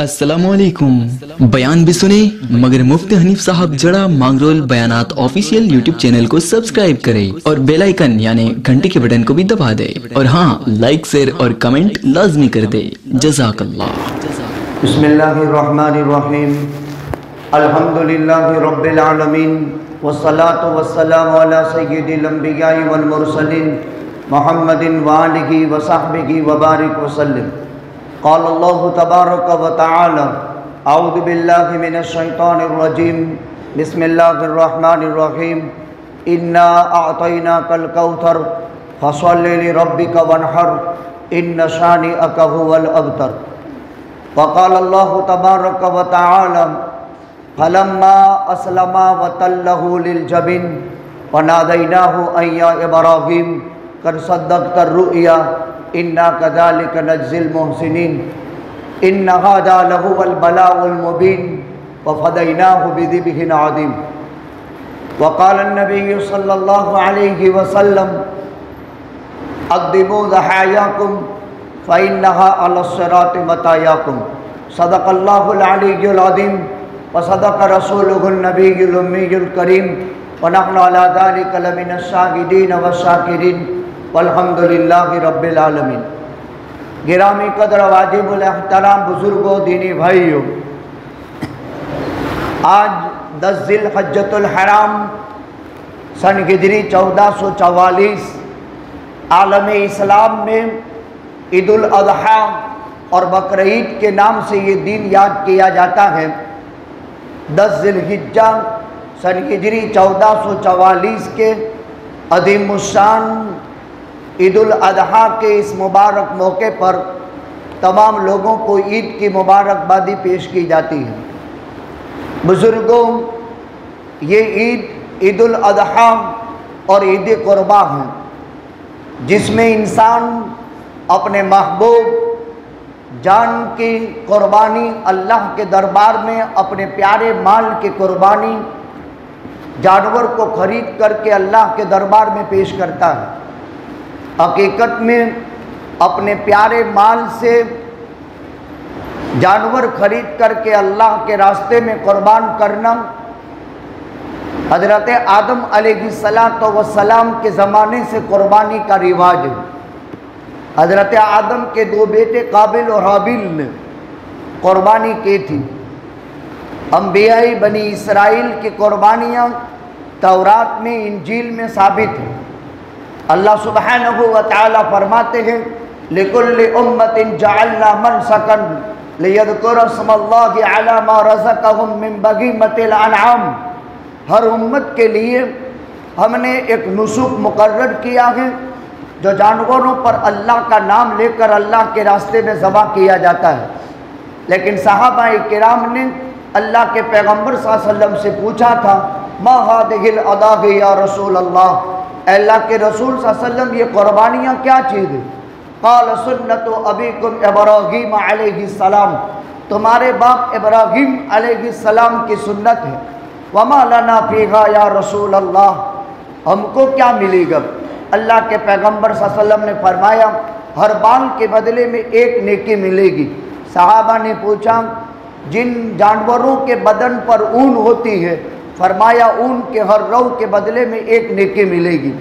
السلام علیکم۔ بیان بھی سنیں مگر مفتی حنیف صاحب جڑا مانگرول بیانات آفیشیل یوٹیوب چینل کو سبسکرائب کرے اور بیل آئیکن یعنی گھنٹی کے بٹن کو بھی دبا دے، اور ہاں لائک شیئر اور کمنٹ لازمی کر دے۔ جزاک اللہ۔ بسم اللہ الرحمن الرحیم۔ الحمدللہ رب العالمین والصلاة والسلام علی سید الانبیاء والمرسلین محمد وآلہ وصحبہ وبارک وسلم۔ قال اللہ تبارک و تعالی اعوذ باللہ من الشیطان الرجیم بسم اللہ الرحمن الرحیم انا اعطیناک الکوثر فصل لربک وانحر ان شانئک هو الابتر۔ وقال اللہ تبارک و تعالی فلما اسلما وتلہ للجبین ونادیناہ ان یا ابراہیم قد صدقت الرؤیا انا كذلك نجزي المحسنين ان هذا لهو البلاء المبين وفديناه بذبح عظيم۔ وقال النبي صلى الله عليه وسلم قدموا ضحاياكم فإنها على الصراط مطاياكم۔ صدق الله العلي العظيم وصدق رسوله النبي الأمي الكريم ونحن على ذلك لمن الشاهدين والشاكرين والحمدللہ رب العالمین۔ گرامی قدر واجب الاحترام بزرگوں، دینی بھائیوں، آج 10 ذی الحجۃ الحرام سن ہجری 1444 عالم اسلام میں عید الاضحیٰ اور بقرعید کے نام سے یہ دن یاد کیا جاتا ہے۔ 10 ذی الحجہ سن ہجری 1444 کے عظیم الشان عید الاضحیٰ کے اس مبارک موقع پر تمام لوگوں کو عید کی مبارکبادی پیش کی جاتی ہے۔ بزرگوں، یہ عید الاضحیٰ اور عید قرباں ہے، جس میں انسان اپنے محبوب جان کی قربانی اللہ کے دربار میں اپنے پیارے مال کی قربانی جانور کو خرید کر کے اللہ کے دربار میں پیش کرتا ہے۔ حقیقت میں اپنے پیارے مال سے جانور خرید کر کے اللہ کے راستے میں قربان کرنا حضرت آدم علیہ السلام کے زمانے سے قربانی کا رواج ہے۔ حضرت آدم کے 2 بیٹے قابل اور حابیل نے قربانی کی تھی۔ انبیاء بنی اسرائیل کی قربانیاں تورات میں، انجیل میں ثابت ہیں۔ اللہ سبحانہ و تعالی فرماتے ہیں لِكُلِّ أُمَّةٍ جَعَلْنَا مَنْسَكًا لِيَذْكُرَ اسْمَ اللَّهِ عَلَى مَا رَزَقَهُم مِّن بَهِيمَةِ الْأَنْعَامِ۔ ہر امت کے لیے ہم نے ایک نسک مقرر کیا ہے جو جانوروں پر اللہ کا نام لے کر اللہ کے راستے میں ذبح کیا جاتا ہے۔ لیکن صحابہ کرام نے اللہ کے پیغمبر صلی اللہ علیہ وسلم سے پوچھا تھا مَا هَذِهِ الْأَضَاحِي یا رسول اللہ، اے اللہ کے رسول صلی اللہ علیہ وسلم یہ قربانیاں کیا چیز ہیں؟ قال سنت ابیکم ابراہیم علیہ السلام، تمہارے باپ ابراہیم علیہ السلام کی سنت ہے۔ وما لنا فیہا یا رسول اللہ، ہم کو کیا ملے گا؟ اللہ کے پیغمبر صلی اللہ علیہ وسلم نے فرمایا ہر بال کے بدلے میں 1 نیکی ملے گی۔ صحابہ نے پوچھا جن جانوروں کے بدن پر اون ہوتی ہے؟ فرمایا اون کے ہر رو کے بدلے میں 1 نیکی ملے گی۔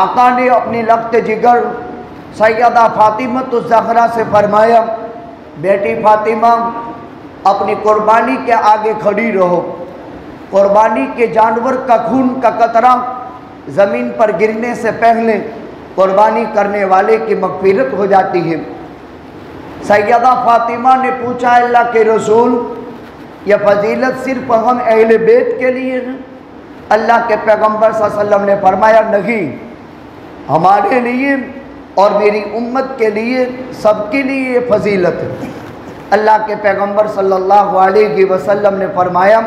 آقا نے اپنی لخت جگر سیدہ فاطمہ الزہرا سے فرمایا بیٹی فاطمہ اپنی قربانی کے آگے کھڑی رہو، قربانی کے جانور کا خون کا قطرہ زمین پر گرنے سے پہلے قربانی کرنے والے کی مغفرت ہو جاتی ہے۔ سیدہ فاطمہ نے پوچھا اللہ کے رسول یہ فضیلت صرف ہم اہل بیت کے لیے ہے؟ اللہ کے پیغمبر صلی اللہ علیہ وسلم نے فرمایا نہیں، ہمارے لیے اور میری امت کے لیے، سب کے لیے یہ فضیلت ہے۔ اللہ کے پیغمبر صلی اللہ علیہ وسلم نے فرمایا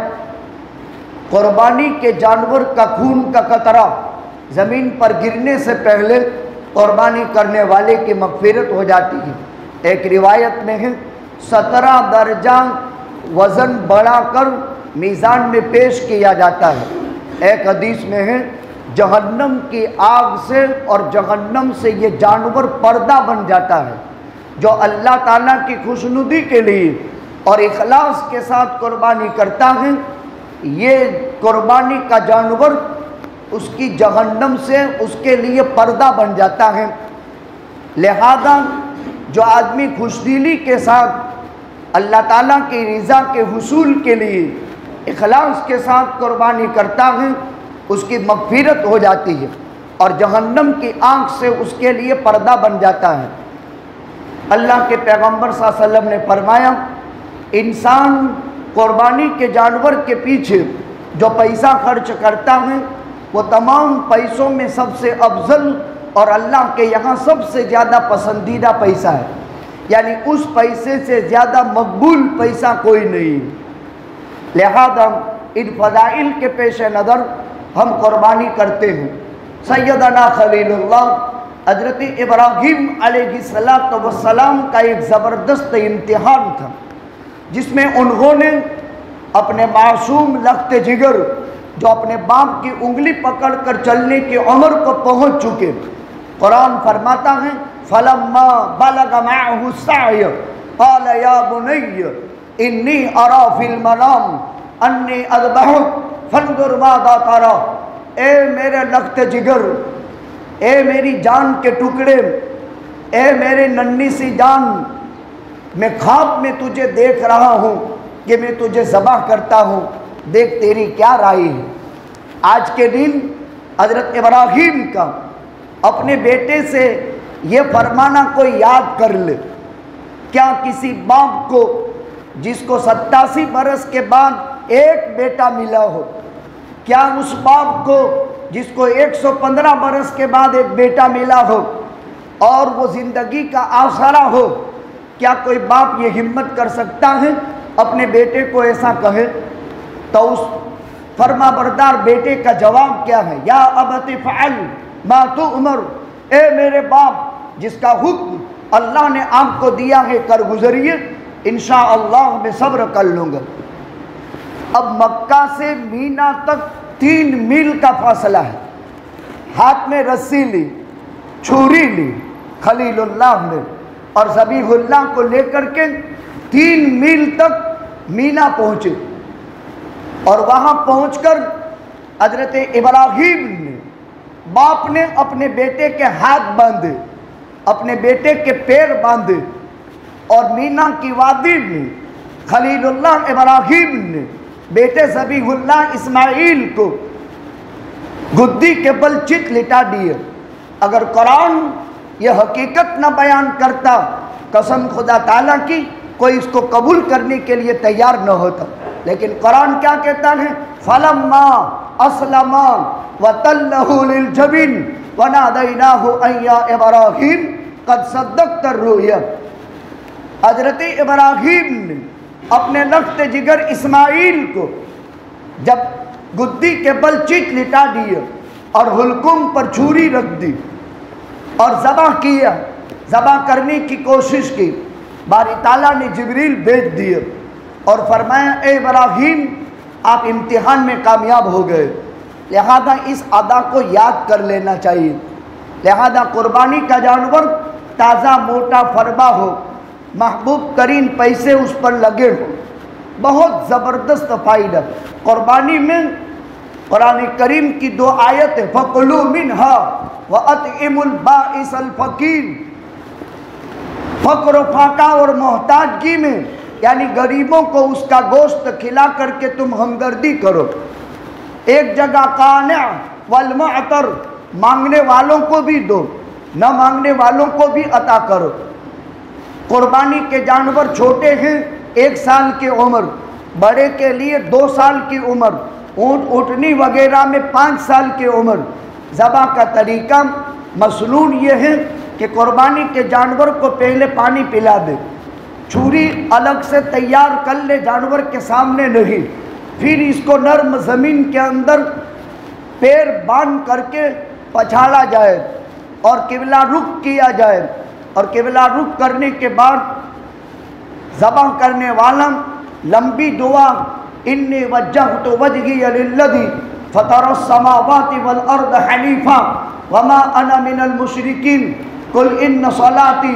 قربانی کے جانور کا خون کا قطرہ زمین پر گرنے سے پہلے قربانی کرنے والے کی مغفرت ہو جاتی ہے۔ ایک روایت میں ہے 17 درجہ وزن بڑھا کر میزان میں پیش کیا جاتا ہے۔ ایک حدیث میں ہے جہنم کی آگ سے اور جہنم سے یہ جانور پردہ بن جاتا ہے، جو اللہ تعالیٰ کی خوشنودی کے لیے اور اخلاص کے ساتھ قربانی کرتا ہے، یہ قربانی کا جانور اس کی جہنم سے اس کے لیے پردہ بن جاتا ہے۔ لہذا جو آدمی خوشدلی کے ساتھ اللہ تعالیٰ کی رضا کے حصول کے لیے اخلاص کے ساتھ قربانی کرتا ہے، اس کی مغفرت ہو جاتی ہے اور جہنم کی آنکھ سے اس کے لیے پردہ بن جاتا ہے۔ اللہ کے پیغمبر صلی اللہ علیہ وسلم نے فرمایا، انسان قربانی کے جانور کے پیچھے جو پیسہ خرچ کرتا ہے وہ تمام پیسوں میں سب سے افضل اور اللہ کے یہاں سب سے زیادہ پسندیدہ پیسہ ہے، یعنی اس پیسے سے زیادہ مقبول پیسہ کوئی نہیں۔ لہذا ان فضائل کے پیش نظر ہم قربانی کرتے ہیں۔ سیدنا خلیل اللہ حضرت ابراہیم علیہ السلام کا ایک زبردست امتحان تھا، جس میں انہوں نے اپنے معصوم لخت جگر جو اپنے باپ کی انگلی پکڑ کر چلنے کی عمر کو پہنچ چکے، قرآن فرماتا ہے فَلَمَّا بَلَغَ مَعَهُ السَّعْيَ قَالَ يَا بُنَيَّ إِنِّي أَرَىٰ فِي الْمَنَامِ أَنِّي أَذْبَحُكَ فَانظُرْ مَاذَا تَرَىٰ۔ اے میرے لخت جگر، اے میری جان کے ٹکڑے، اے میرے ننھی سی جان، میں خواب میں تجھے دیکھ رہا ہوں کہ میں تجھے ذبح کرتا ہوں، دیکھ تیری کیا رائے ہے۔ آج کے دن حضرت ابراہیم کا اپنے بیٹے سے یہ فرمانا کوئی یاد کر لے، کیا کسی باپ کو جس کو 87 برس کے بعد ایک بیٹا ملا ہو، کیا اس باپ کو جس کو 115 برس کے بعد ایک بیٹا ملا ہو اور وہ زندگی کا آسرا ہو، کیا کوئی باپ یہ ہمت کر سکتا ہے اپنے بیٹے کو ایسا کہے؟ تو اس فرما بردار بیٹے کا جواب کیا ہے؟ یا ابت فعل ما تؤمر، اے میرے باپ جس کا حکم اللہ نے آپ کو دیا ہے کر گزریے، انشاءاللہ میں صبر کر لوں گا۔ اب مکہ سے مینا تک 3 میل کا فاصلہ ہے، ہاتھ میں رسی لی، چھری لی خلیل اللہ نے اور ذبیح اللہ کو لے کر کے 3 میل تک مینا پہنچے، اور وہاں پہنچ کر حضرت ابراہیم نے باپ نے اپنے بیٹے کے ہاتھ باندھے، اپنے بیٹے کے پیر باندھے، اور مینا کی وادی میں خلیل اللہ ابراہیم نے بیٹے ذبیح اللہ اسماعیل کو گدی کے بل چت لٹا دیے۔ اگر قرآن یہ حقیقت نہ بیان کرتا، قسم خدا تعالیٰ کی کوئی اس کو قبول کرنے کے لیے تیار نہ ہوتا، لیکن قرآن کیا کہتا ہے؟ فَلَمَّا أَسْلَمَا وَتَلَّهُ لِلْجَبِينِ وَنَادَيْنَاهُ أَن يَا إِبْرَاهِيمُ قَدْ صَدَّقْتَ الرُّؤْيَا۔ حضرت ابراہیم نے اپنے لخت جگر اسماعیل کو جب گدی کے بل چیٹ لٹا دیے اور حلقوم پر چھری رکھ دی اور ذبح کیا، ذبح کرنے کی کوشش کی، باری تعالیٰ نے جبریل بھیج دیے اور فرمایا اے ابراہیم آپ امتحان میں کامیاب ہو گئے، لہذا اس ادا کو یاد کر لینا چاہیے۔ لہذا قربانی کا جانور تازہ موٹا فربا ہو، محبوب ترین پیسے اس پر لگے ہو، بہت زبردست فائدہ۔ قربانی میں قرآن کریم کی 2 آیت ہے، فَقُلُوا مِنْهَا وَأَطْعِمُوا الْبَائِسَ الْفَقِيرَ۔ فقر و فاقہ اور محتاجگی میں یعنی غریبوں کو اس کا گوشت کھلا کر کے تم ہمدردی کرو۔ ایک جگہ قانع والمعتر، مانگنے والوں کو بھی دو، نہ مانگنے والوں کو بھی عطا کرو۔ قربانی کے جانور چھوٹے ہیں 1 سال کی عمر، بڑے کے لیے 2 سال کی عمر، اونٹ اونٹنی وغیرہ میں 5 سال کی عمر۔ ذبح کا طریقہ مسنون یہ ہے کہ قربانی کے جانور کو پہلے پانی پلا دے، چھری الگ سے تیار کر لے جانور کے سامنے نہیں، پھر اس کو نرم زمین کے اندر پیر باندھ کر کے پچھاڑا جائے اور قبلہ رخ کیا جائے، اور قبلہ رخ کرنے کے بعد ذبح کرنے والا لمبی دعا انی وجہت وجہی للذی فطر السماوات والارض حنیفا وما انا من المشرکین قل ان صلاتی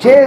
6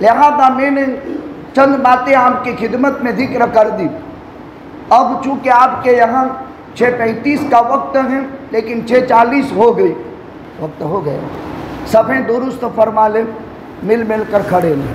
لہذا میں نے چند باتیں آپ کی خدمت میں ذکر کر دی. اب چونکہ آپ کے یہاں 6:35 کا وقت ہے لیکن 6:40 ہو گئی، وقت ہو گیا. صفیں درست فرما لیں، مل کر کھڑے لیں.